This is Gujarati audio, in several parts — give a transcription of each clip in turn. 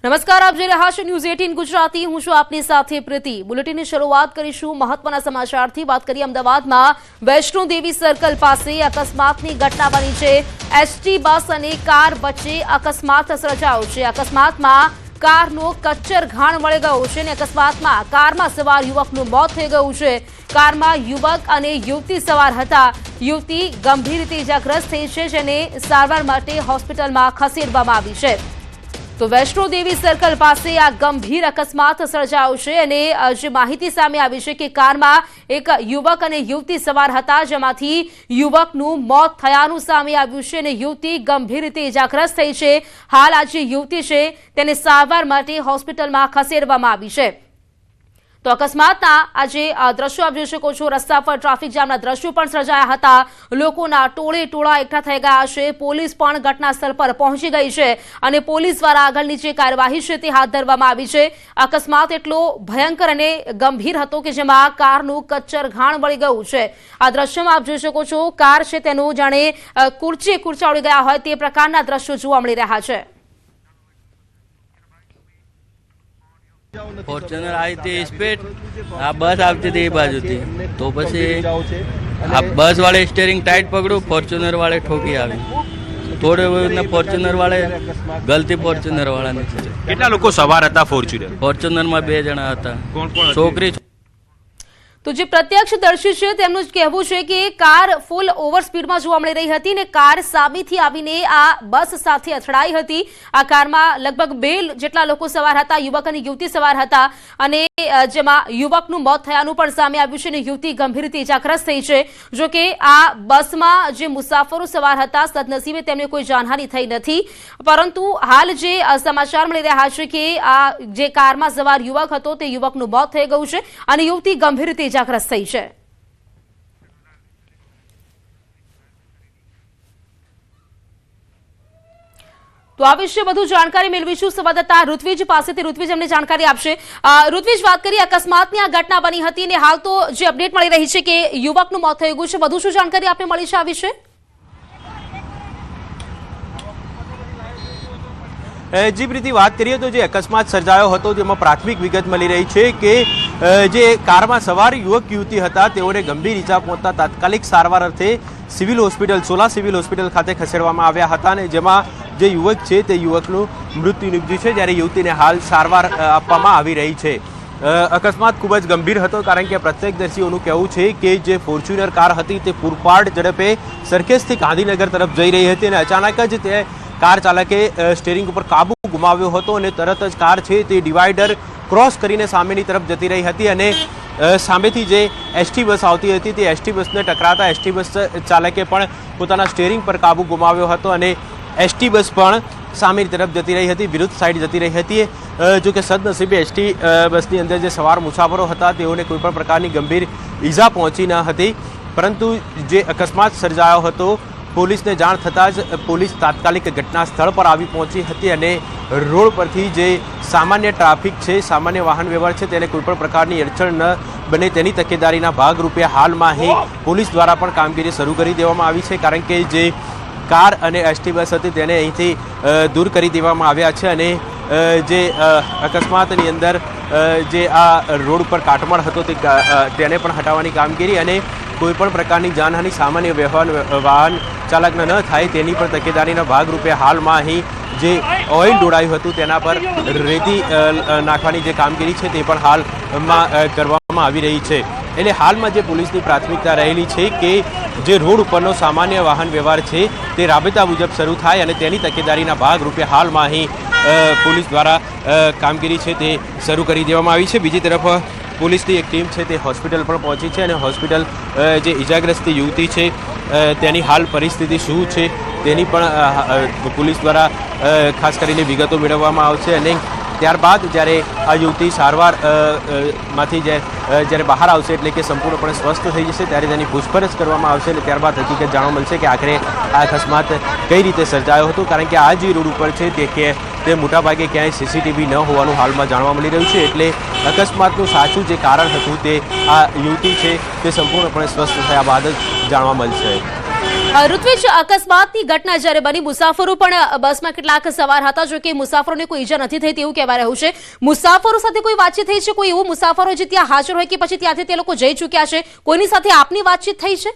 નમસ્કાર, આપ જોઈ રહ્યા છો ન્યૂઝ 18 ગુજરાતી। હું છું આપની સાથે પ્રીતિ। બુલેટિનની શરૂઆત કરીશું મહત્વના સમાચારથી। વાત કરીએ અમદાવાદમાં વૈષ્ણો દેવી સર્કલ પાસે અકસ્માતની ઘટના બની છે। એસટી બસ અને કાર વચ્ચે અકસ્માત સર્જાયો છે। અકસ્માતમાં કારનો કચ્ચર ઘાણ મળી ગયો છે અને અકસ્માતમાં કારમાં સવાર યુવકનું મોત થઈ ગયું છે। કારમાં યુવક અને યુવતી સવાર હતા। યુવતી ગંભીર રીતે ઇજાગ્રસ્ત થઈ છે, જેને સારવાર માટે હોસ્પિટલમાં ખસેડવામાં આવી છે। તો વૈષ્ણો દેવી સર્કલ પાસે આ ગંભીર અકસ્માત સર્જાયો છે અને જે માહિતી સામે આવી છે કે કારમાં એક યુવક અને યુવતી સવાર હતા, જેમાંથી યુવકનું મોત થયાનું સામે આવ્યું છે અને યુવતી ગંભીર રીતે ઇજાગ્રસ્ત થઈ છે। હાલ આ જે યુવતી છે તેને સારવાર માટે હોસ્પિટલમાં ખસેડવામાં આવી છે। તો અકસ્માતના આજે દ્રશ્યો આપ જોઈ શકો છો। રસ્તા પર ટ્રાફિક જામના દ્રશ્યો પણ સર્જાયા હતા। લોકોના ટોળે ટોળા એકઠા થઈ ગયા છે। પોલીસ પણ ઘટના સ્થળ પર પહોંચી ગઈ છે અને પોલીસ દ્વારા આગળની જે કાર્યવાહી છે તે હાથ ધરવામાં આવી છે। અકસ્માત એટલો ભયંકર અને ગંભીર હતો કે જેમાં કારનું કચ્ચર ઘાણ મળી ગયું છે। આ દ્રશ્યમાં આપ જોઈ શકો છો, કાર છે તેનું જાણે કુરચે કુરચાવડી ગયા હોય તે પ્રકારના દ્રશ્યો જોવા મળી રહ્યા છે। फॉर्च्यूनर आई थी स्पीड, आ बस आती थी बाजू थी, तो પછી આ બસ વાળે સ્ટીયરિંગ ટાઈટ પકડ્યું, ફોર્ચ્યુનર વાળે ઠોકી આવી। થોડે ને ફોર્ચ્યુનર વાળે ગલતી ફોર્ચ્યુનર વાળાની છે। કેટલા લોકો સવાર હતા ફોર્ચ્યુનરમાં 2 જણા હતા। છોકરી તો જે પ્રત્યક્ષદર્શી છે તેમનું જ કહેવું છે કે કાર ફૂલ ઓવર સ્પીડમાં જોવા મળી રહી હતી અને કાર સામેથી આવીને આ બસ સાથે અથડાઈ હતી। આ કારમાં લગભગ 2 જેટલા લોકો સવાર હતા, યુવક અને યુવતી સવાર હતા અને જેમાં યુવકનું મોત થયાનું પણ સામે આવ્યું છે અને યુવતી ગંભીર રીતે ઇજાગ્રસ્ત થઈ છે। જો કે આ બસમાં જે મુસાફરો સવાર હતા, સદનસીબે તેમને કોઈ જાનહાનિ થઈ નથી, પરંતુ હાલ જે સમાચાર મળી રહ્યા છે કે આ જે કારમાં સવાર યુવક હતો તે યુવકનું મોત થઈ ગયું છે અને યુવતી ગંભીર રીતે ઇજાગ્રસ્ત થઈ છે। તો આ વિશે વધુ જાણકારી મેળવીશું સંવાદદાતા ઋત્વિજ પાસેથી। ઋત્વિજ અમને જાણકારી આપશે। ઋત્વિજ, વાત કરીએ અકસ્માતની આ ઘટના બની હતી અને હાલ તો જે અપડેટ મળી રહી છે કે યુવકનું મોત થઈ ગયું છે, વધુ શું જાણકારી આપને મળી છે આ વિશે? જી પ્રીતિ, વાત કરીએ તો જે અકસ્માત સર્જાયો હતો તેમાં પ્રાથમિક વિગત મળી રહી છે કે જે કારમાં સવાર યુવક યુવતી હતા તેઓને ગંભીર ઈજા પહોંચતા તાત્કાલિક સારવાર અર્થે civil hospital Sola civil hospital ખાતે ખસેડવામાં આવ્યા હતા અને જેમાં જે યુવક છે તે યુવકનું મૃત્યુ નીપજ્યું છે, જ્યારે યુવતીને હાલ સારવાર આપવામાં આવી રહી છે। અકસ્માત ખૂબ જ ગંભીર હતો, કારણ કે પ્રત્યક્ષદર્શીઓનું કહેવું છે કે જે ફોર્ચ્યુનર કાર હતી તે પૂરપાટ ઝડપે સરખેજથી ગાંધીનગર તરફ જઈ રહી હતી અને અચાનક જ તે કાર ચાલકે સ્ટીયરિંગ ઉપર કાબુ ગુમાવ્યો હતો અને તરત જ કાર છે તે ડિવાઈડર ક્રોસ કરીને સામેની તરફ જતી રહી હતી અને સામેથી જે એસટી બસ આવતી હતી તે એસટી બસને ટકરાતા એસટી બસ ચાલકે પણ પોતાના સ્ટીયરિંગ પર કાબુ ગુમાવ્યો હતો અને એસટી બસ પણ સામેની તરફ જતી રહી હતી, વિરુદ્ધ સાઈડ જતી રહી હતી। જો કે સદનસીબે એસટી બસની અંદર જે સવાર મુસાફરો હતા તેઓને કોઈપણ પ્રકારની ગંભીર ઈજા પહોંચી ન હતી, પરંતુ જે અકસ્માત સર્જાયો હતો પોલીસને જાણ થતાં જ પોલીસ તાત્કાલિક ઘટના સ્થળ પર આવી પહોંચી હતી અને રોડ પરથી જે સામાન્ય ટ્રાફિક છે, સામાન્ય વાહન વ્યવહાર છે તેને કોઈપણ પ્રકારની અડચણ ન બને તેની તકેદારીના ભાગરૂપે હાલમાં અહીં પોલીસ દ્વારા પણ કામગીરી શરૂ કરી દેવામાં આવી છે, કારણ કે જે કાર અને એસટી બસ હતી તેને અહીંથી દૂર કરી દેવામાં આવ્યા છે અને જે અકસ્માતની અંદર જે આ રોડ પર કાટમાળ હતો તેને પણ હટાવવાની કામગીરી અને કોઈપણ પ્રકારની જાનહાનિ સામાન્ય વાહન ચાલકને ન થાય તેની પણ તકેદારીના ભાગરૂપે હાલમાં અહીં જે ઓઇલ ઢોળાયું હતું તેના પર રેતી નાખવાની જે કામગીરી છે તે પણ હાલમાં કરવામાં આવી રહી છે। એટલે હાલમાં જે પોલીસની પ્રાથમિકતા રહેલી છે કે જે રોડ ઉપરનો સામાન્ય વાહન વ્યવહાર છે તે રાબેતા મુજબ શરૂ થાય અને તેની તકેદારીના ભાગરૂપે હાલમાં અહીં પોલીસ દ્વારા કામગીરી છે તે શરૂ કરી દેવામાં આવી છે। બીજી તરફ પોલીસની એક ટીમ છે તે હોસ્પિટલ પણ પહોંચી છે અને હોસ્પિટલ જે ઇજાગ્રસ્ત યુવતી છે તેની હાલ પરિસ્થિતિ શું છે તેની પણ પોલીસ દ્વારા ખાસ કરીને વિગતો મેળવવામાં આવશે અને ત્યારબાદ જ્યારે આ યુવતી સારવાર માંથી જ્યારે બહાર આવશે એટલે કે સંપૂર્ણપણે સ્વસ્થ થઈ જશે ત્યારે તેની પૂછપરછ કરવામાં આવશે અને ત્યારબાદ હકીકત જાણવા મળશે કે આખરે આ અકસ્માત કઈ રીતે સર્જાયો હતો, કારણ કે આ જે રોડ ઉપર છે તે મોટાભાગે ક્યાંય સીસીટીવી ન હોવાનું હાલમાં જાણવા મળી રહ્યું છે। એટલે અકસ્માતનું સાચું જે કારણ હતું તે આ યુવતી છે તે સંપૂર્ણપણે સ્વસ્થ થયા બાદ જ જાણવા મળશે। ઋત્વિજ, અકસ્માતની ઘટના જ્યારે બની, મુસાફરો પણ બસમાં કેટલાક સવાર હતા, જો કે મુસાફરોને કોઈ ઈજા નથી થઈ તેવું કહેવાય રહ્યું છે. મુસાફરો સાથે કોઈ વાતચીત થઈ છે? કોઈ એવું મુસાફરો જે ત્યાં હાજર હોય કે પછી ત્યાંથી તે લોકો જઈ ચૂક્યા છે? કોઈની સાથે આપની વાતચીત થઈ છે?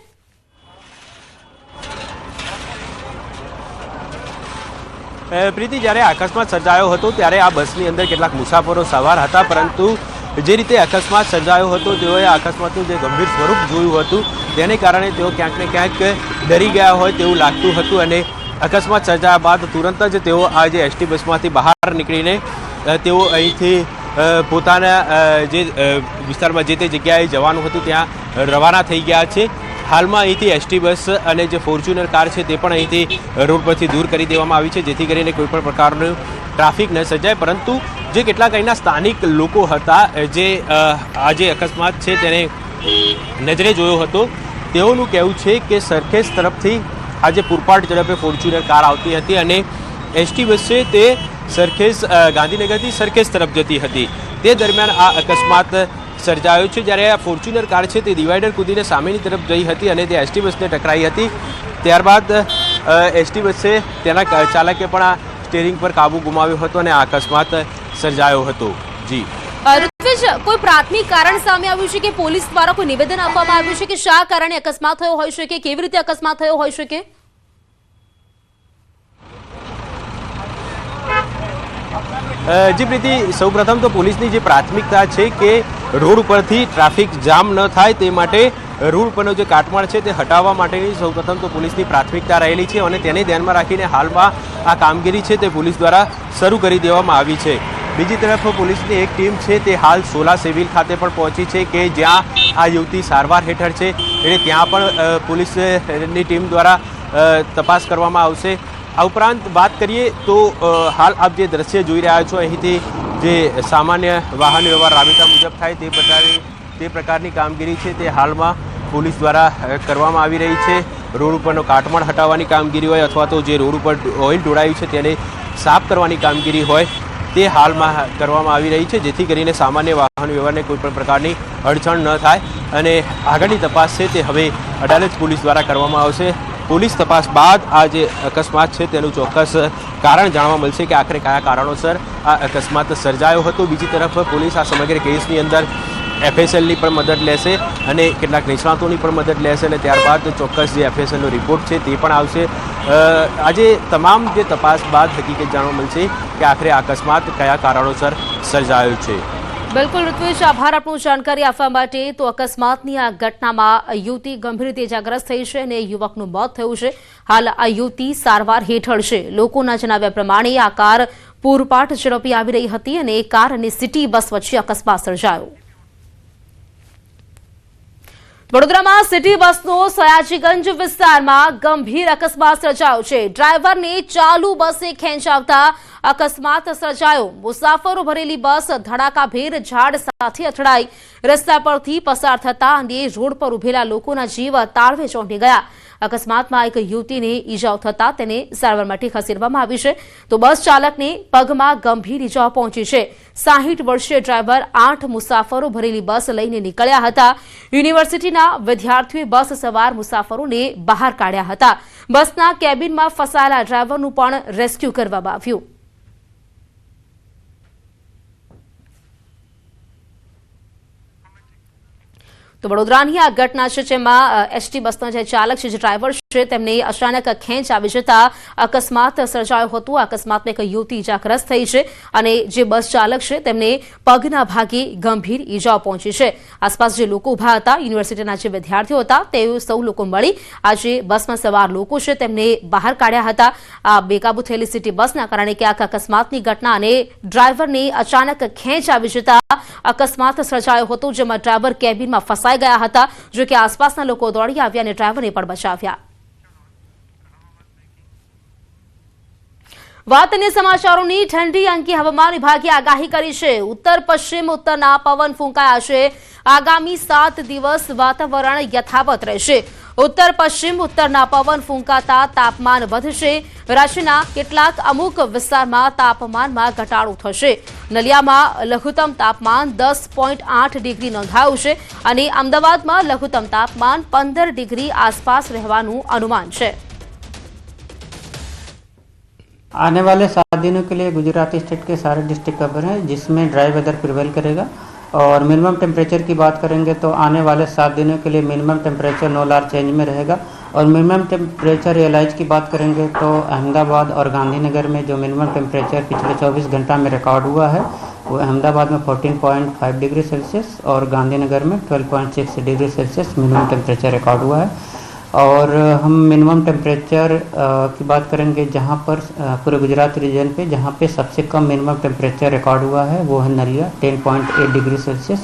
પ્રીતિ, જ્યારે અકસ્માત સર્જાયો હતો ત્યારે આ બસની અંદર કેટલાક મુસાફરો સવાર હતા, પરંતુ જે રીતે અકસ્માત સર્જાયો હતો તેઓએ આ અકસ્માતનું જે ગંભીર સ્વરૂપ જોયું હતું તેને કારણે તેઓ ક્યાંક ને ક્યાંક ડરી ગયા હોય તેવું લાગતું હતું અને અકસ્માત સર્જાયા બાદ તુરંત જ તેઓ આ જે એસટી બસમાંથી બહાર નીકળીને તેઓ અહીંથી પોતાના જે વિસ્તારમાં જે તે જગ્યાએ જવાનું હતું ત્યાં રવાના થઈ ગયા છે. હાલમાં અહીંથી એસટી બસ અને જે ફોર્ચ્યુનર કાર છે તે પણ અહીંથી રોડ પરથી દૂર કરી દેવામાં આવી છે, જેથી કરીને કોઈપણ પ્રકારનું ટ્રાફિક ન સર્જાય. પરંતુ જે કેટલાક અહીંના સ્થાનિક લોકો હતા જે આ જે અકસ્માત છે તેને નજરે જોયો હતો, તેઓનું કહેવું છે કે સરખેજ તરફથી આજે પૂરપાટ ઝડપે ફોર્ચ્યુનર કાર આવતી હતી અને એસટી બસ છે તે સરખેજ ગાંધીનગરથી સરખેજ તરફ જતી હતી. તે દરમિયાન આ અકસ્માત સર્જાયો છે, જ્યારે આ ફોર્ચ્યુનર કાર છે તે ડિવાઈડર કૂદીને સામેની તરફ જઈ હતી અને તે એસટી બસને ટકરાઈ હતી. ત્યારબાદ એસટી બસે તેના ચાલકે પણ આ સ્ટીરિંગ પર કાબુ ગુમાવ્યો હતો અને આ અકસ્માત સર્જાયો હતો. જી ઋત્વિજ, કોઈ પ્રાથમિક કારણ સામે આવ્યું છે કે પોલીસ દ્વારા કોઈ નિવેદન આપવામાં આવ્યું છે કે શા કારણે અકસ્માત થયો હોઈ શકે, કેવી રીતે અકસ્માત થયો હોઈ શકે? જી પ્રીતિ, સૌપ્રથમ તો પોલીસની જે પ્રાથમિકતા છે કે રોડ ઉપરથી ટ્રાફિક જામ ન થાય તે માટે રોડ ઉપરનો જે કાટમાળ છે તે હટાવવા માટેની સૌપ્રથમ તો પોલીસની પ્રાથમિકતા રહેલી છે અને તેને ધ્યાનમાં રાખીને હાલમાં આ કામગીરી છે તે પોલીસ દ્વારા શરૂ કરી દેવામાં આવી છે. બીજી તરફ પોલીસની એક ટીમ છે તે હાલ સોલા સિવિલ ખાતે પણ પહોંચી છે કે જ્યાં આ યુવતી સારવાર હેઠળ છે, એટલે ત્યાં પણ પોલીસની ટીમ દ્વારા તપાસ કરવામાં આવશે. આ ઉપરાંત વાત કરીએ તો હાલ આપ જે દ્રશ્ય જોઈ રહ્યા છો, અહીંથી જે સામાન્ય વાહન વ્યવહાર રાબેતા મુજબ થાય તે પ્રકારની કામગીરી છે તે હાલમાં પોલીસ દ્વારા કરવામાં આવી રહી છે. રોડ ઉપરનો કાટમાળ હટાવવાની કામગીરી હોય અથવા તો જે રોડ ઉપર ઓઇલ ઢોળાયું છે તેને સાફ કરવાની કામગીરી હોય તે હાલમાં કરવામાં આવી રહી છે, જેથી કરીને સામાન્ય વાહન વ્યવહારને કોઈપણ પ્રકારની અડચણ ન થાય અને આગળની તપાસ છે તે હવે અડાલજ પોલીસ દ્વારા કરવામાં આવશે. પોલીસ તપાસ બાદ આ જે અકસ્માત છે તેનું ચોક્કસ કારણ જાણવા મળશે કે આખરે કયા કારણોસર આ અકસ્માત સર્જાયો હતો. બીજી તરફ પોલીસ આ સમગ્ર કેસની અંદર એફએસએલની પણ મદદ લેશે અને કેટલાક નિષ્ણાતોની પણ મદદ લેશે અને ત્યારબાદ ચોક્કસ જે એફએસએલનો રિપોર્ટ છે તે પણ આવશે. આજે તમામ જે તપાસ બાદ હકીકત જાણવા મળશે કે આખરે અકસ્માત કયા કારણોસર સર્જાયો છે. બિલકુલ ઋત્વિજ, આભાર આપનું જાણકારી આપવા માટે. તો અકસ્માતની આ ઘટનામાં યુવતી ગંભીર રીતે ઇજાગ્રસ્ત થઈ છે અને યુવકનું મોત થયું છે. હાલ આ યુવતી સારવાર હેઠળ છે. લોકોના જણાવ્યા પ્રમાણે આ કાર પૂરપાટ ઝડપી આવી રહી હતી અને કાર અને સિટી બસ વચ્ચે અકસ્માત સર્જાયો. વડોદરામાં સિટી બસનો સયાજીગંજ વિસ્તારમાં ગંભીર અકસ્માત સર્જાયો છે. ડ્રાઈવરને ચાલુ બસે ખેંચાવતા અકસ્માત સર્જાયો. મુસાફરો ભરેલી બસ ધડાકાભેર ઝાડ સાથે અથડાઈ. રસ્તા પરથી પસાર થતા અને રોડ પર ઉભેલા લોકોના જીવ તાળવે ચોંટી ગયા. અકસ્માતમાં એક યુવતીને ઈજાઓ થતા તેને સારવાર માટે ખસેડવામાં આવી છે, તો બસ ચાલકને પગમાં ગંભીર ઈજાઓ પહોંચી છે. 60 વર્ષીય ડ્રાઈવર 8 મુસાફરો ભરેલી બસ લઈને નીકળ્યા હતા. યુનિવર્સિટીના વિદ્યાર્થીઓએ બસ સવાર મુસાફરોને બહાર કાઢ્યા હતા. બસના કેબિનમાં ફસાયેલા ડ્રાઈવરનું પણ રેસ્ક્યુ કરવામાં આવ્યું. તો વડોદરાની આ ઘટના છે જેમાં એસટી બસનો જે ચાલક છે, જે ડ્રાઈવર છે, તેમને અચાનક ખેંચ આવી જતા અકસ્માત સર્જાયો હતો. અકસ્માતમાં એક યુવતી ઇજાગ્રસ્ત થઈ છે અને જે બસ ચાલક છે તેમને પગના ભાગે ગંભીર ઈજાઓ પહોંચી છે. આસપાસ જે લોકો ઉભા હતા, યુનિવર્સિટીના જે વિદ્યાર્થીઓ હતા, તેઓ સૌ લોકો મળી આજે બસમાં સવાર લોકો છે તેમને બહાર કાઢ્યા હતા. આ બેકાબુ થયેલી સિટી બસના કારણે ક્યાંક અકસ્માતની ઘટના અને ડ્રાઈવરને અચાનક ખેંચ આવી જતા અકસ્માત સર્જાયો હતો, જેમાં ડ્રાઈવર કેબિનમાં ફસાઈ ગયા હતા. જો કે આસપાસના લોકો દોડી આવ્યા અને ડ્રાઈવરને પણ બચાવ્યા. વાત અન્ય સમાચારોની. ઠંડી અંગે હવામાન વિભાગે આગાહી કરી છે. ઉત્તર પશ્ચિમ ઉત્તરના પવન ફૂંકાયા છે. આગામી 7 દિવસ વાતાવરણ યથાવત રહેશે. ઉત્તર પશ્ચિમ ઉત્તરના પવન ફૂંકાતા તાપમાન વધશે. રાજ્યના કેટલાક અમુક વિસ્તારમાં તાપમાનમાં ઘટાડો થશે. નલિયામાં લઘુત્તમ તાપમાન 10.8 ડિગ્રી નોંધાયું છે અને અમદાવાદમાં લઘુત્તમ તાપમાન 15 ડિગ્રી આસપાસ રહેવાનું અનુમાન છે. आने वाले 7 दिनों के लिए गुजरात स्टेट के सारे डिस्ट्रिक्ट कवर हैं, जिसमें ड्राई वेदर प्रिवेल करेगा. और मिनिमम टेम्परेचर की बात करेंगे तो आने वाले 7 दिनों के लिए minimum temperature no large change में रहेगा. और मिनिमम टेम्परेचर रियलाइज की बात करेंगे तो अहमदाबाद और गांधीनगर में जो मिनिमम टेम्परेचर पिछले 24 घंटा में रिकॉर्ड हुआ है वो अहमदाबाद में 14.5 डिग्री सेल्सियस और गांधीनगर में 12.6 degree Celsius minimum temperature record हुआ है. और हम मिनिमम टेम्परेचर की बात करेंगे जहाँ पर पूरे गुजरात रीजन पे जहाँ पे सबसे कम मिनिमम टेम्परेचर रिकॉर्ड हुआ है वो है नलिया 10.8 डिग्री सेल्सियस.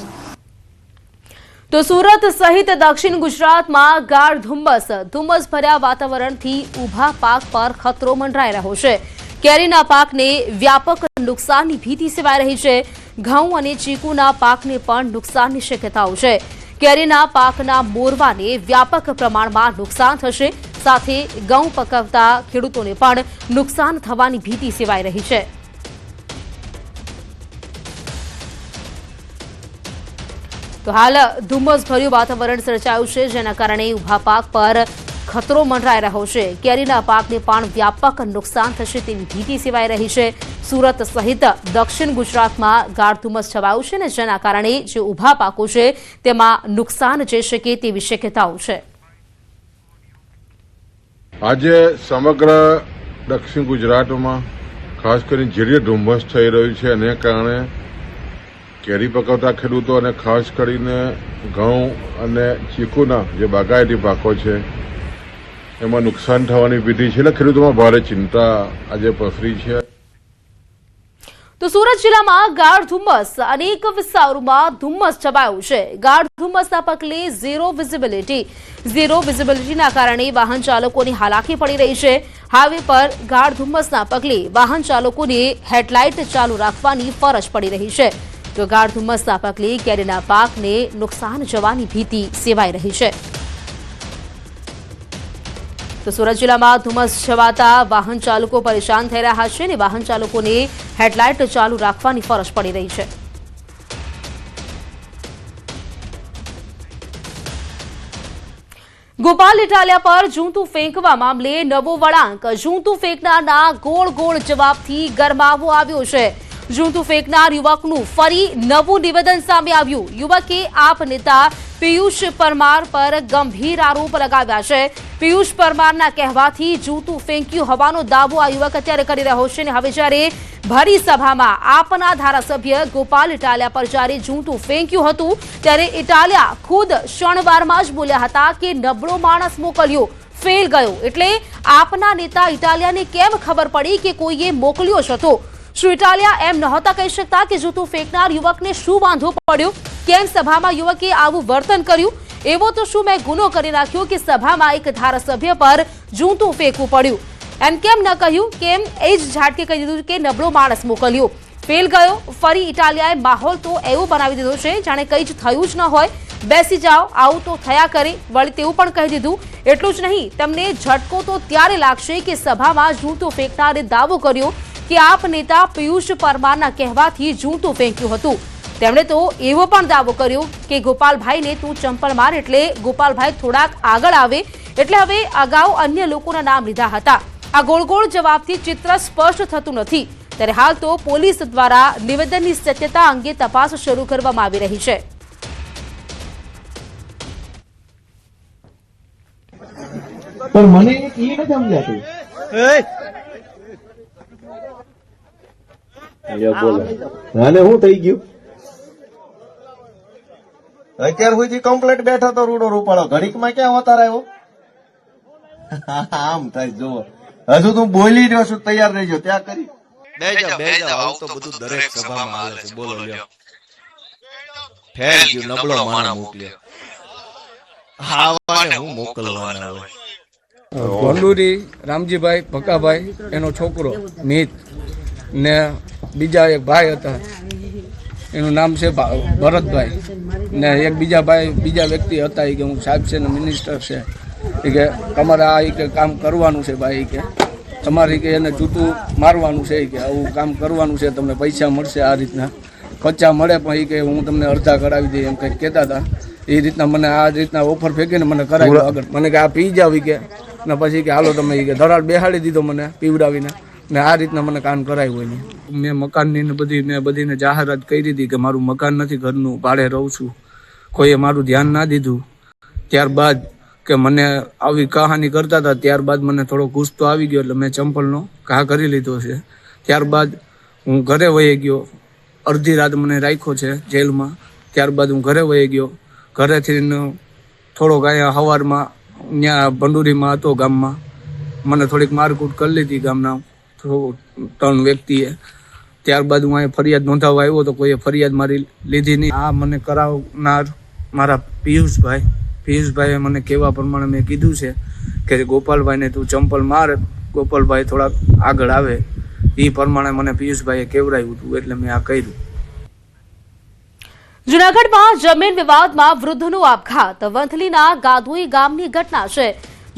તો સુરત સહિત દક્ષિણ ગુજરાતમાં ગાઢ ધુમ્મસ ભર્યા વાતાવરણથી ઊભા પાક પર ખતરો મંડરાઈ રહ્યો છે. કેરીના પાકને વ્યાપક નુકસાનની ભીતિ સેવાઈ રહી છે. ઘઉં અને ચીકુના પાકને પણ નુકસાનની શક્યતાઓ છે. કેરીના પાકના મોરવાને વ્યાપક પ્રમાણમાં નુકસાન થશે. સાથે ઘઉં પકવતા ખેડૂતોને પણ નુકસાન થવાની ભીતિ સેવાઈ રહી છે. તો હાલ ધુમ્મસભર્યું વાતાવરણ સર્જાયું છે, જેના કારણે ઊભા પાક પર ખતરો મંડરાઈ રહ્યો છે. કેરીના પાકને પણ વ્યાપક નુકસાન થશે તેવી ભીતિ સેવાઈ રહી છે. સુરત સહિત દક્ષિણ ગુજરાતમાં ગાઢ ધુમ્મસ છવાયું છે ને જેના કારણે જે ઊભા પાકો છે તેમાં નુકસાન જઈ શકે તેવી શક્યતાઓ છે. આજે સમગ્ર દક્ષિણ ગુજરાતમાં ખાસ કરીને જે ધુમ્મસ થઈ રહ્યું છે એને કારણે કેરી પકવતા ખેડૂતો અને ખાસ કરીને ઘઉં અને ચીકુના જે બાગાયતી પાકો છે એમાં નુકસાન થવાની ભીતિ છે. એટલે ખેડૂતોમાં ભારે ચિંતા આજે પ્રસરી છે. તો સુરત જિલ્લામાં ગાઢ ધુમ્મસ અનેક વિસ્તારોમાં ધુમ્મસ છવાયું છે. ગાઢ ધુમ્મસના પગલે ઝીરો વિઝિબિલિટીના કારણે વાહન ચાલકોની હાલાકી પડી રહી છે. હાઈવે પર ગાઢ ધુમ્મસના પગલે વાહન ચાલકોને હેડલાઇટ ચાલુ રાખવાની ફરજ પડી રહી છે. તો ગાઢ ધુમ્મસના પગલે કેરીના પાકને નુકસાન જવાની ભીતિ સેવાઈ રહી છે. તો સુરત જિલ્લામાં ધુમ્મસ છવાતા વાહન ચાલકો પરેશાન થઈ રહ્યા છે અને વાહન ચાલકોને હેડલાઇટ ચાલુ રાખવાની ફરજ પડી રહી છે. ગોપાલ ઇટાલિયા પર જૂતું ફેંકવા મામલે નવો વળાંક. જૂતું ફેંકનારના ગોળ જવાબથી ગરમાવો આવ્યો છે. જૂતું ફેંકનાર યુવકનું ફરી નવું નિવેદન સામે આવ્યું. યુવકે આપ નેતા પિયુષ પરમાર પર ગંભીર આરોપ લગાવ્યા છે. પિયુષ પરમારના કહેવાથી જૂતું ફેંક્યું હોવાનો દાવો આ યુવક અત્યારે કરી રહ્યો છે. હવે જ્યારે ભરી સભામાં આપના ધારાસભ્ય ગોપાલ ઇટાલિયા પર જ્યારે જૂતું ફેંક્યું હતું ત્યારે ઇટાલિયા ખુદ ક્ષણવારમાં જ બોલ્યા હતા કે નબળો માણસ મોકલ્યો, ફેલ ગયો. એટલે આપના નેતા ઇટાલિયાને કેમ ખબર પડી કે કોઈએ મોકલ્યો જ હતો? શું ઇટાલિયા એમ નહોતા કહી શકતા કે જૂતું ફેંકનાર યુવકને શું વાંધો પડ્યો? કેમ સભામાં યુવકે આવું વર્તન કર્યું? એવો તો શું મેં ગુનો કરી નાખ્યો કે સભામાં એક ધારાસભ્ય પર જૂતું ફેંકવું પડ્યું? એમ કેમ ન કહ્યું? કેમ એ જ ઝાટકે કહી દીધું કે નબળો માણસ મોકલ્યો, ફેલ ગયો? ફરી ઇટાલિયાએ માહોલ તો એવો બનાવી દીધો છે જાણે કંઈ જ થયું જ ન હોય. બેસી જાઓ, આવું તો થયા કરે. વળી તેવું પણ કહી દીધું. એટલું જ નહીં, તમને ઝટકો તો ત્યારે લાગશે કે સભામાં જૂતું ફેંકનારે દાવો કર્યો કે આપ નેતા પિયુષ પરમારના કહેવાથી જૂતું ફેંક્યું હતું. તેમણે તો એવો પણ દાવો કર્યો કે ગોપાલભાઈને તું ચંપલ માર એટલે ગોપાલભાઈ થોડાક આગળ આવે એટલે હવે અગાઉ અન્ય લોકોના નામ લીધા હતા. આ ગોળ જવાબથી ચિત્ર સ્પષ્ટ થતું નથી. ત્યારે હાલ તો પોલીસ દ્વારા નિવેદનની સત્યતા અંગે તપાસ શરૂ કરવામાં આવી રહી છે. પણ મને એ નથી સમજાતું. આને શું થઈ ગયું? અત્યાર સુધી કમ્પ્લેટ બેઠો તો રૂડો રૂપાળો ઘડીકમાં ક્યાં હોતા રહ્યો? આમ થાય જુઓ. હજુ તું બોલી રહ્યો છું, તૈયાર રહેજો ત્યાં કરી. બેજા આવું તો બધું દરેક સભામાં હાલે છે. બોલો લ્યો. ફેલ ગયું, નબળો માણસ મોકલ્યો. હાવાને હું મોકલવાના હોય. ગોંડુરી રામજીભાઈ ભકાભાઈ એનો છોકરો મિત ને બીજા એક ભાઈ હતા એનું નામ છે ભરતભાઈ ને એક બીજા ભાઈ બીજા વ્યક્તિ હતા કે હું સાહેબ છે ને મિનિસ્ટર છે એ કે તમારે આ કે કામ કરવાનું છે ભાઈ, કે તમારે કે એને જૂતું મારવાનું છે, કે આવું કામ કરવાનું છે, તમને પૈસા મળશે આ રીતના, પચ્ચા મળે પણ એ કે હું તમને અડધા કરાવી દઈ એમ કંઈક કહેતા હતા. એ રીતના મને આ રીતના ઓફર ફેંકીને મને કરાવ્યું આગળ. મને કે આ પી જાવ કે ને પછી કે હાલો તમે કે ધરાડ બેહાડી દીધો મને પીવડાવીને ને આ રીતના મને કામ કરાવ્યું હોય. મેં મકાનની ને બધીને જાહેરાત કરી હતી કે મારું મકાન નથી, ઘરનું ભાડે રહું છું. કોઈએ મારું ધ્યાન ના દીધું. ત્યારબાદ કે મને આવી કહાની કરતા હતા, ત્યારબાદ મને થોડો ગુસ્સો આવી ગયો એટલે મેં ચંપલનો ઘા કરી લીધો છે. ત્યારબાદ હું ઘરે વહી ગયો. અડધી રાત મને રાખ્યો છે જેલમાં. ત્યારબાદ હું ઘરે વહી ગયો. ઘરેથી થોડોક અહીંયા સવારમાં ત્યાં ભંડુરીમાં હતો ગામમાં, મને થોડીક મારકૂટ કરી લીધી ગામના 3 વ્યક્તિએ. ત્યારબાદ હું અહીંયા ફરિયાદ નોંધાવવા આવ્યો તો કોઈએ ફરિયાદ મારી લીધી નહીં. આ મને કરાવનાર મારા પિયુષભાઈએ મને કહેવા પ્રમાણે મેં કીધું છે કે ગોપાલભાઈને તું ચંપલ માર, ગોપાલભાઈ થોડાક આગળ આવે. એ પ્રમાણે મને પિયુષભાઈએ કહેવડાવ્યું હતું એટલે મેં આ કર્યું. જૂનાગઢમાં જમીન વિવાદમાં વૃદ્ધનો આપઘાત. વંથલીના ગાદોઈ ગામની ઘટના છે.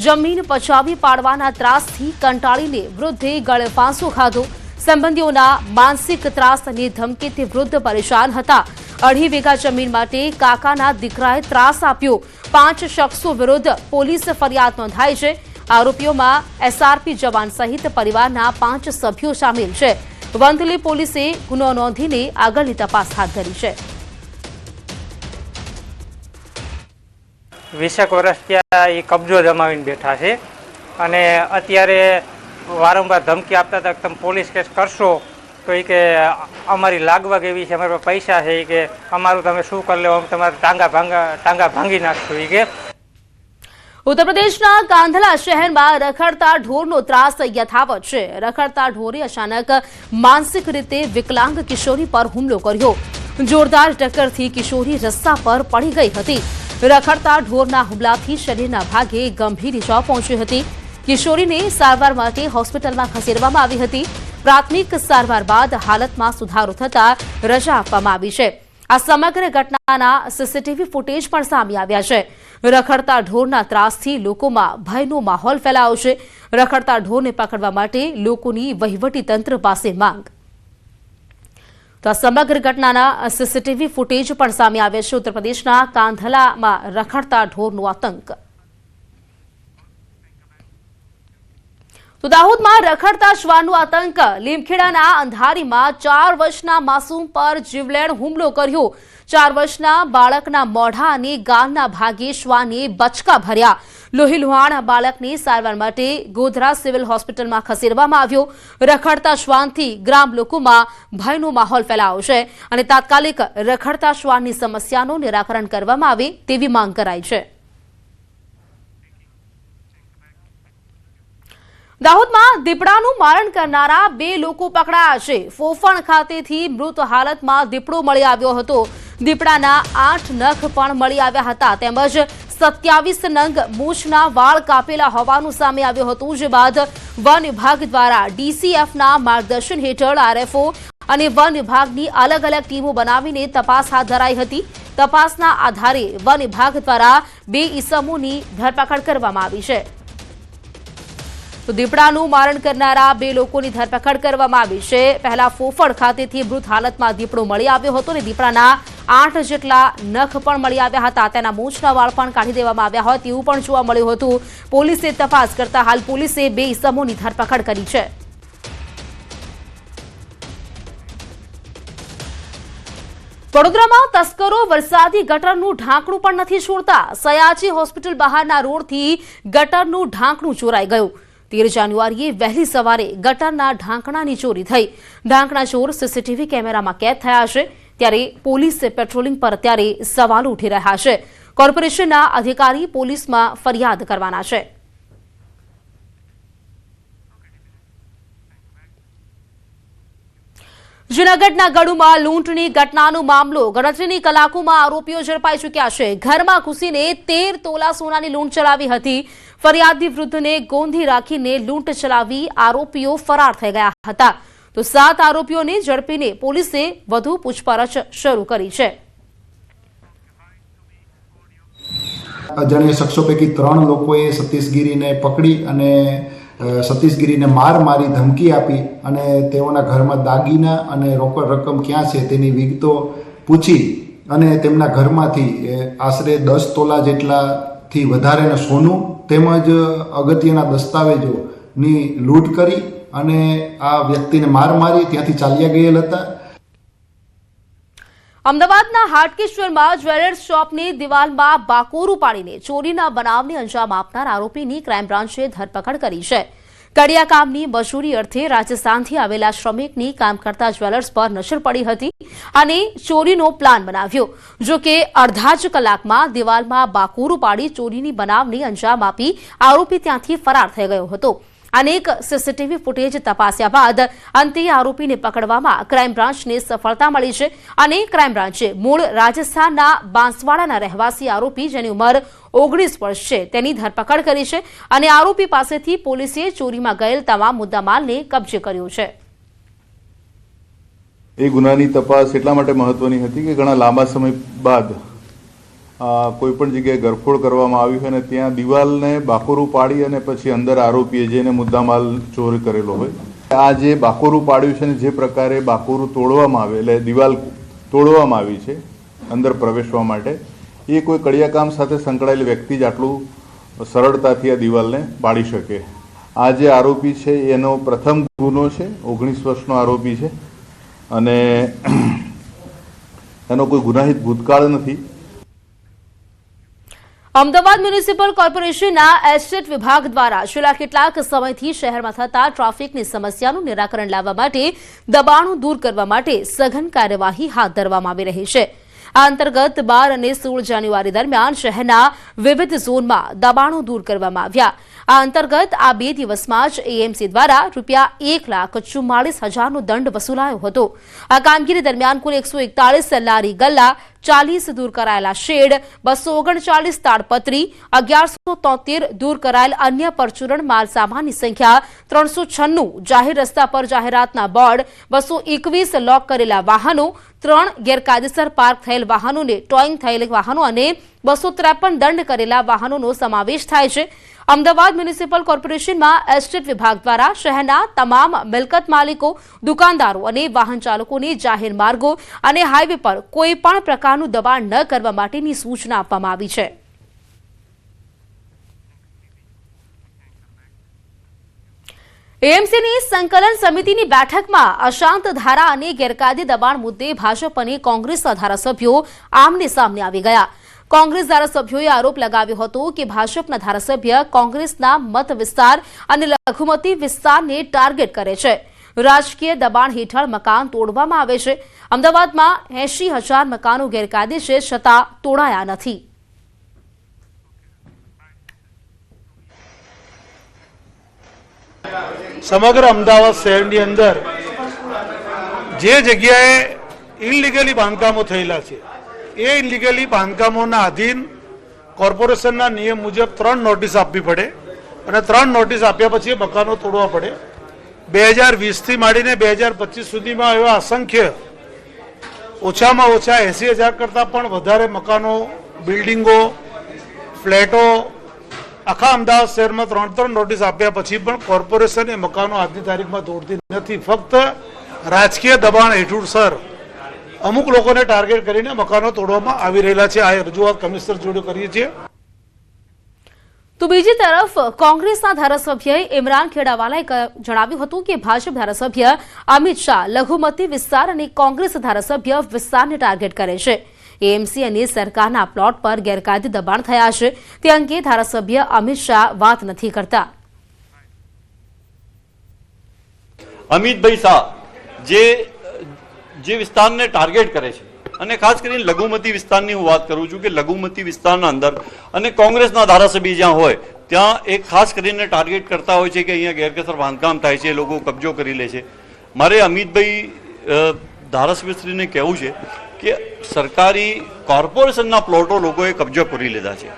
જમીન પચાવી પાડવાના ત્રાસથી કંટાળીને વૃદ્ધે ગળે ફાંસો ખાધો. સંબંધીઓના માનસિક ત્રાસ અને ધમકીથી વૃદ્ધ પરેશાન હતા. 2.5 વીઘા જમીન માટે કાકાના દીકરાએ ત્રાસ આપ્યો. 5 શખ્સો વિરુદ્ધ પોલીસ ફરિયાદ નોંધાઈ છે. આરોપીઓમાં એસઆરપી જવાન સહિત પરિવારના 5 સભ્યો સામેલ છે. વંથલી પોલીસે ગુનો નોંધીને આગળની તપાસ હાથ ધરી છે. 20 વર્ષ ત્યાં એ કબજો જમાવીને બેઠા છે અને અત્યારે વારંવાર ધમકી આપતા હતા કે તમે પોલીસ કેસ કરશો તો એ કે અમારી લાગવગ એવી છે, અમારા પાસે પૈસા છે, એ કે અમારું તમે શું કરી લો, અમે તમારા ટાંગા ભાંગી નાખશું. એ કે ઉત્તર પ્રદેશના કાંધલા શહેરમાં રખડતા ઢોરનો ત્રાસ યથાવત છે. રખડતા ઢોરે અચાનક માનસિક રીતે વિકલાંગ કિશોરી પર હુમલો કર્યો. જોરદાર ટક્કરથી કિશોરી રસ્તા પર પડી ગઈ હતી. રખડતા ઢોરના હુમલાથી શરીરના ભાગે ગંભીર ઇજાઓ પહોંચી હતી. કિશોરીને સારવાર માટે હોસ્પિટલમાં ખસેડવામાં આવી હતી. પ્રાથમિક સારવાર બાદ હાલતમાં સુધારો થતા રજા આપવામાં આવી છે. આ સમગ્ર ઘટનાના સીસીટીવી ફૂટેજ પણ સામે આવ્યા છે. રખડતા ઢોરના ત્રાસથી લોકોમાં ભયનો માહોલ ફેલાયો છે. રખડતા ઢોરને પકડવા માટે લોકોની વહીવટીતંત્ર પાસે માંગ. તો આ સમગ્ર ઘટનાના સીસીટીવી ફૂટેજ પણ સામે આવ્યા છે. ઉત્તર પ્રદેશના કાંધલામાં રખડતા ઢોરનો આતંક. તો દાહોદમાં રખડતા શ્વાનનો આતંક. લીમખેડાના અંધારીમાં 4 વર્ષના માસૂમ પર જીવલેણ હુમલો કર્યો. 4 વર્ષના બાળકના મોઢા અને ગાલના ભાગે શ્વાને બચકા ભર્યા. લોહીલુહાણ બાળકને સારવાર માટે ગોધરા સિવિલ હોસ્પિટલમાં ખસેડવામાં આવ્યો. રખડતા શ્વાનથી ગ્રામ લોકોમાં ભયનો માહોલ ફેલાયો છે અને તાત્કાલિક રખડતા શ્વાનની સમસ્યાનું નિરાકરણ કરવામાં આવે તેવી માંગ કરાઈ છે. દાહોદમાં દીપડાનું મારણ કરનારા 2 લોકો પકડાયા છે. ફોફણ ખાતેથી મૃત હાલતમાં દીપડો મળી આવ્યો હતો. દીપડાના 8 નખ પણ મળી આવ્યા હતા. તેમજ 27 નંગ મૂછના વાળ કાપેલા હોવાનું સામે આવ્યું હતું. જે બાદ વન વિભાગ દ્વારા ડીસીએફના માર્ગદર્શન હેઠળ આરએફઓ અને વન વિભાગની અલગ અલગ ટીમો બનાવીને તપાસ હાથ ધરાઈ હતી. તપાસના આધારે વન વિભાગ દ્વારા 2 ઈસમોની ધરપકડ કરવામાં આવી છે. તો દીપડાનું મારણ કરનારા 2 લોકોની ધરપકડ કરવામાં આવી છે. પહેલા ફોફળ ખાતેથી મૃત હાલતમાં દીપડો મળી આવ્યો હતો અને દીપડાના 8 જેટલા નખ પણ મળી આવ્યા હતા. તેના મૂછના વાળ પણ કાઢી દેવામાં આવ્યા હોય તેવું પણ જોવા મળ્યું હતું. પોલીસે તપાસ કરતા હાલ પોલીસે 2 ઇસમોની ધરપકડ કરી છે. વડોદરામાં તસ્કરો વરસાદી ગટરનું ઢાંકણું પણ નથી છોડતા. સયાજી હોસ્પિટલ બહારના રોડથી ગટરનું ઢાંકણું ચોરાઈ ગયું. 13 જાન્યુઆરીએ વહેલી સવારે ગટરના ઢાંકણાની ચોરી થઈ. ઢાંકણા ચોર સીસીટીવી કેમેરામાં કેદ થયા છે. ત્યારે પોલીસ પેટ્રોલિંગ પર અત્યારે સવાલો ઉઠી રહ્યા છે. કોર્પોરેશનના અધિકારી પોલીસમાં ફરિયાદ કરવાના છે. જૂનાગઢના ગઢુમાં લૂંટની ઘટનાનો મામલો. ગણતરીની કલાકોમાં આરોપીઓ ઝડપાઈ ચૂક્યા છે. ઘરમાં ઘૂસીને 13 તોલા સોનાની લૂંટ ચલાવી હતી. ફરિયાદી વૃદ્ધને ગોંધી રાખીને લૂંટ ચલાવી આરોપીઓ ફરાર થઈ ગયા હતા. તો 7 આરોપીઓને ઝડપીને પોલીસે વધુ પૂછપરછ શરૂ કરી છે. અજાણ્યા શખ્સો પૈકી 3 લોકોએ સતીશગીરીને પકડી અને સતીશગીરીને મારી ધમકી આપી અને તેઓના ઘરમાં દાગીના અને રોકડ રકમ ક્યાં છે તેની વિગતો પૂછી અને તેમના ઘરમાંથી આશરે 10 તોલા જેટલાથી વધારેનું સોનું તેમજ અગત્યના દસ્તાવેજોની લૂંટ કરી અને આ વ્યક્તિને મારી ત્યાંથી ચાલ્યા ગયેલ હતા. અમદાવાદના હાટકેશ્વરમાં જ્વેલર્સ શોપની દિવાલમાં બાકોરું પાડીને ચોરીના બનાવને અંજામ આપનાર આરોપીની ક્રાઇમ બ્રાન્ચે ધરપકડ કરી છે. કડિયા કામની મજૂરી અર્થે રાજસ્થાનથી આવેલા શ્રમિકની કામ કરતા જ્વેલર્સ પર નજર પડી હતી અને ચોરીનો પ્લાન બનાવ્યો. જો કે અડધા જ કલાકમાં દિવાલમાં બાકોરું પાડી ચોરીની બનાવને અંજામ આપી આરોપી ત્યાંથી ફરાર થઈ ગયો હતો. અનેક સીસીટીવી ફૂટેજ તપાસ્યા બાદ અંતે આરોપીને પકડવામાં ક્રાઇમ બ્રાન્ચને સફળતા મળી છે અને ક્રાઇમ બ્રાન્ચે મૂળ રાજસ્થાનના બાંસવાડાના રહેવાસી આરોપી જેની ઉંમર 19 વર્ષ છે તેની ધરપકડ કરી છે અને આરોપી પાસેથી પોલીસે ચોરીમાં ગયેલ તમામ મુદ્દામાલને કબજે કર્યો છે. એ ગુનાની તપાસ એટલા માટે મહત્વની હતી કે ઘણા લાંબા સમય બાદ કોઈ પણ જગ્યાએ ગરફોડ કરવામાં આવી હોય અને ત્યાં દિવાલને બાકોરું પાડી અને પછી અંદર આરોપીએ જેને મુદ્દામાલ ચોરી કરેલો હોય આ જે બાકોરું પાડ્યું છે ને જે પ્રકારે બાકોરું તોડવામાં આવે એટલે દિવાલ તોડવામાં આવી છે અંદર પ્રવેશવા માટે એ કોઈ કડિયાકામ સાથે સંકળાયેલ વ્યક્તિ જ આટલું સરળતાથી આ દિવાલને પાડી શકે. આ જે આરોપી છે એનો પ્રથમ ગુનો છે. 19 વર્ષનો આરોપી છે અને એનો કોઈ ગુનાહિત ભૂતકાળ નથી. અમદાવાદ મ્યુનિસિપલ કોર્પોરેશનના એસ્ટેટ વિભાગ દ્વારા છેલ્લા કેટલાક સમયથી શહેરમાં થતા ટ્રાફિકની સમસ્યાનું નિરાકરણ લાવવા માટે દબાણો દૂર કરવા માટે સઘન કાર્યવાહી હાથ ધરવામાં આવી રહી છે. આ અંતર્ગત 12 અને 16 જાન્યુઆરી દરમિયાન શહેરના વિવિધ ઝોનમાં દબાણો દૂર કરવામાં આવ્યા. આ અંતર્ગત આ 2 દિવસમાં જ એએમસી દ્વારા ₹1,44,000નો દંડ વસૂલાયો હતો. આ કામગીરી દરમિયાન કુલ 141 લારી ગલ્લા, 40 દૂર કરાયેલા શેડ, 239 તાડપત્રી, 1173 દૂર કરાયેલ અન્ય પરચુરણ માલ સામાનની સંખ્યા 396 જાહેર રસ્તા પર જાહેરાતના બોર્ડ, 221 લોક કરેલા વાહનો, 3 ગેરકાયદેસર પાર્ક થયેલ વાહનોને ટોઈંગ થયેલ વાહનો અને 253 દંડ કરેલા વાહનોનો સમાવેશ થાય છે. અમદાવાદ મ્યુનિસિપલ કોર્પોરેશનમાં એસ્ટેટ વિભાગ દ્વારા શહેરના તમામ મિલકત માલિકો, દુકાનદારો અને વાહન ચાલકોને જાહેર માર્ગો અને હાઈવે પર કોઈ પણ પ્રકારનું દબાણ ન કરવા માટેની સૂચના આપવામાં આવી છે. એએમસીની સંકલન સમિતિની બેઠકમાં અશાંત ધારા અને ગેરકાયદે દબાણ મુદ્દે ભાજપ અને કોંગ્રેસના ધારાસભ્યો આમને સામને આવી ગયા. કોંગ્રેસ ધારાસભ્યોએ આરોપ લગાવ્યો હતો કે ભાજપના ધારાસભ્ય કોંગ્રેસના મત વિસ્તાર અને લઘુમતી વિસ્તારને ટાર્ગેટ કરે છે. રાજકીય દબાણ હેઠળ મકાન તોડવામાં આવે છે. અમદાવાદમાં 80,000 મકાનો ગેરકાયદે છે છતાં તોડાયા નથી. સમગ્ર અમદાવાદ શહેરની અંદર જે જગ્યાએ ઇનલીગલી બાંધકામો થયેલા છે એ ઇનલીગલી બાંધકામોના આધીન કોર્પોરેશનના નિયમ મુજબ 3 નોટિસ આપવી પડે અને 3 નોટિસ આપ્યા પછી એ મકાનો તોડવા પડે. 2020થી માંડીને 2025 સુધીમાં એવા અસંખ્ય ઓછામાં ઓછા 80,000 કરતાં પણ વધારે મકાનો, બિલ્ડિંગો, ફ્લેટો આખા અમદાવાદ શહેરમાં 3 નોટિસ આપ્યા પછી પણ કોર્પોરેશન એ મકાનો આજની તારીખમાં તોડતી નથી. ફક્ત રાજકીય દબાણ હેઠળ અમુક લોકોને ટાર્ગેટ કરીને મકાનો તોડવામાં આવી રહેલા છે. આ રજૂઆત કમિશનર જોડે કરીએ છીએ. તો બીજી તરફ કોંગ્રેસના ધારાસભ્ય ઇમરાન ખેડાવાલાએ જણાવ્યું હતું કે ભાજપ ધારાસભ્ય અમિત શાહ લઘુમતી વિસ્તાર અને કોંગ્રેસ ધારાસભ્ય વિસ્તારને ટાર્ગેટ કરે છે. એએમસી અને સરકારના પ્લોટ પર ગેરકાયદે દબાણ થયા છે તે અંગે ધારાસભ્ય અમિત શાહ વાત નથી કરતા. અમિતભાઈ શાહ જે વિસ્તારને ટાર્ગેટ કરે છે અને ખાસ કરીને લઘુમતી વિસ્તારની હું વાત કરું છું કે લઘુમતી વિસ્તારના અંદર અને કોંગ્રેસના ધારાસભ્ય જ્યાં હોય ત્યાં એક ખાસ કરીને ટાર્ગેટ કરતા હોય છે કે અહીંયા ગેરકાયદેસર બાંધકામ થાય છે, લોકો કબજો કરી લે છે. મારે અમિતભાઈ ધારાસભ્યશ્રીને કહેવું છે કે સરકારી કોર્પોરેશનના પ્લોટો લોકોએ કબજો કરી લીધા છે.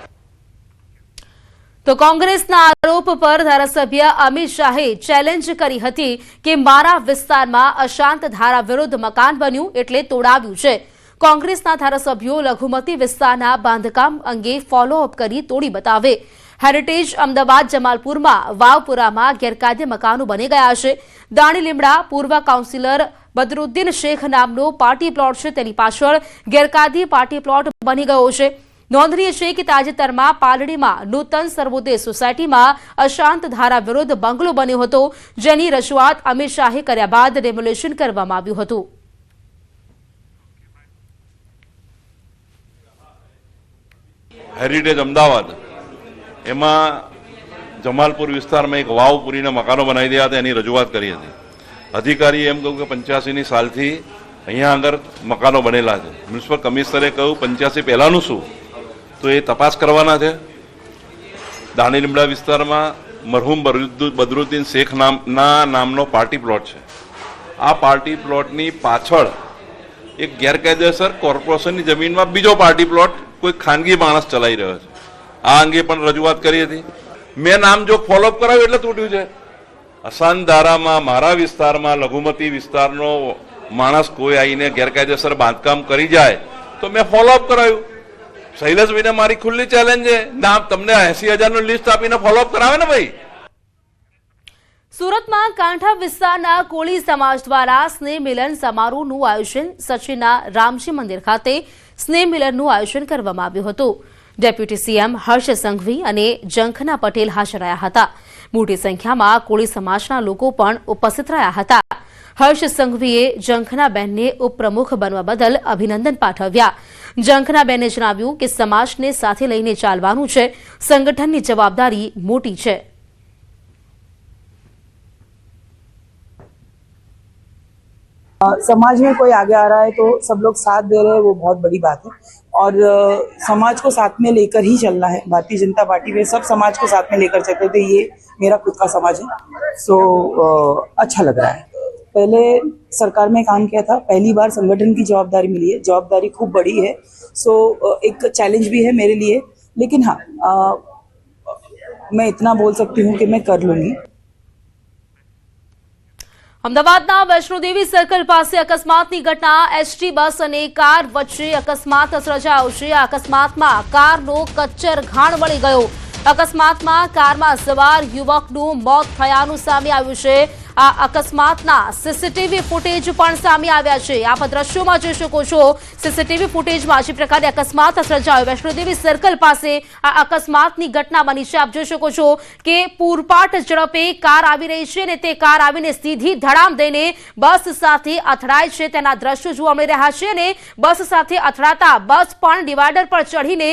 તો કોંગ્રેસના આરોપ પર ધારાસભ્ય અમિત શાહે ચેલેન્જ કરી હતી કે મારા વિસ્તારમાં અશાંત ધારા વિરુદ્ધ મકાન બન્યું એટલે તોડાવ્યું છે. કોંગ્રેસના ધારાસભ્યો લઘુમતી વિસ્તારના બાંધકામ અંગે ફોલોઅપ કરી તોડી બતાવે. હેરિટેજ અમદાવાદ જમાલપુરમાં વાવપુરામાં ગેરકાયદે મકાનો બની ગયા છે. દાણી લીમડા પૂર્વ કાઉન્સિલર બદરુદ્દીન શેખ નામનો પાર્ટી પ્લોટ છે, તેની પાછળ ગેરકાયદે પાર્ટી પ્લોટ બની ગયો છે. નોંધનીય છે કે તાજેતરમાં પાલડીમાં નૂતન સર્વોદય સોસાયટીમાં અશાંત ધારા વિરુદ્ધ બંગલો બન્યો હતો, જેની રજૂઆત અમિત શાહે કર્યા બાદ ડેમોલેશન કરવામાં આવ્યું હતું. હેરિટેજ અમદાવાદ એમાં જમાલપુર વિસ્તારમાં એક વાવપુરીના મકાનો બનાવી રહ્યા હતા, એની રજૂઆત કરી હતી. અધિકારીએ એમ કહ્યું કે 85ની સાલથી અહીંયા આગળ મકાનો બનેલા છે. મ્યુનિસિપલ કમિશનરે કહ્યું 85 પહેલાંનું શું, તો એ તપાસ કરવાના છે. દાણી લીમડા વિસ્તારમાં મરહુમ બદરુદ્દીન શેખ નામનો પાર્ટી પ્લોટ છે. આ પાર્ટી પ્લોટની પાછળ એક ગેરકાયદેસર કોર્પોરેશનની જમીનમાં બીજો પાર્ટી પ્લોટ કોઈ ખાનગી માણસ ચલાવી રહ્યો છે. આ અંગે પણ રજૂઆત કરી હતી. મેં નામ જો ફોલોઅપ કરાવ્યું એટલે તૂટ્યું છે. અશાંત ધારામાં મારા વિસ્તારમાં લઘુમતી વિસ્તારનો માણસ કોઈ આવીને ગેરકાયદેસર બાંધકામ કરી જાય તો મેં ફોલોઅપ કરાવ્યું. શૈલેષભાઈને મારી ખુલ્લી ચેલેન્જ છે, ના તમને 80,000નું લિસ્ટ આપીને ફોલોઅપ કરાવે ને ભાઈ. સુરતમાં કાંઠા વિસ્તારના કોળી સમાજ દ્વારા સ્નેહ મિલન સમારોહનું આયોજન સચિનના રામજી મંદિર ખાતે સ્નેહ મિલનનું આયોજન કરવામાં આવ્યું હતું. ડેપ્યુટી સીએમ હર્ષ સંઘવી અને જંખના પટેલ હાજર રહ્યા હતા. મોટી સંખ્યામાં કોળી સમાજના લોકો પણ ઉપસ્થિત રહ્યા હતા. હર્ષ સંઘવીએ જંખનાબેનને ઉપપ્રમુખ બનવા બદલ અભિનંદન પાઠવ્યા. જંખનાબેને જણાવ્યું કે સમાજને સાથે લઈને ચાલવાનું છે, સંગઠનની જવાબદારી મોટી છે. समाज में कोई आगे आ रहा है तो सब लोग साथ दे रहे हैं, वो बहुत बड़ी बात है. और समाज को साथ में लेकर ही चलना है. भारतीय जनता पार्टी में सब समाज को साथ में लेकर चलते थे. ये मेरा खुद का समाज है, सो अच्छा लग रहा है. पहले सरकार में काम किया था, पहली बार संगठन की जवाबदारी मिली है. जवाबदारी खूब बड़ी है, सो एक चैलेंज भी है मेरे लिए, लेकिन हाँ मैं इतना बोल सकती हूँ कि मैं कर लूँगी. અમદાવાદના વૈષ્ણોદેવી સર્કલ પાસે અકસ્માતની ઘટના. એસટી બસ અને કાર વચ્ચે અકસ્માત સર્જાયો છે. આ અકસ્માતમાં કારનો કચ્ચર ઘાણ વળી ગયો. અકસ્માતમાં કારમાં સવાર યુવકનું મોત થયાનું સામે આવ્યું છે. આ અકસ્માતના સીસીટીવી ફૂટેજ પણ સામે આવ્યા છે. આપ દ્રશ્યોમાં જોઈ શકો છો. સીસીટીવી ફૂટેજમાં જે પ્રકારે અકસ્માત સર્જાયો વૈષ્ણોદેવી સર્કલ પાસે આ અકસ્માતની ઘટના બની છે. આપ જોઈ શકો છો કે પૂરપાટ ઝડપે કાર આવી રહી છે અને તે કાર આવીને સીધી ધડામ દઈને બસ સાથે અથડાય છે. તેના દ્રશ્યો જોવા મળી રહ્યા છે અને બસ સાથે અથડાતા બસ પણ ડિવાઈડર પર ચઢીને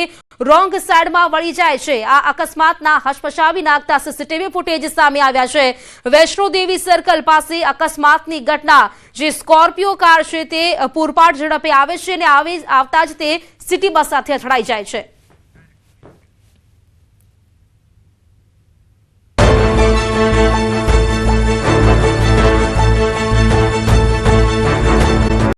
રોંગ સાઈડમાં વળી જાય છે. આ અકસ્માતના હચમચાવી નાખતા સીસીટીવી ફૂટેજ સામે આવ્યા છે. વૈષ્ણોદેવી સર્કલ પાસે અકસ્માતની ઘટના. જે સ્કોર્પિયો કાર છે તે પૂરપાટ ઝડપે આવે છે અને આવતા જ તે સિટી બસ સાથે અથડાઈ જાય છે.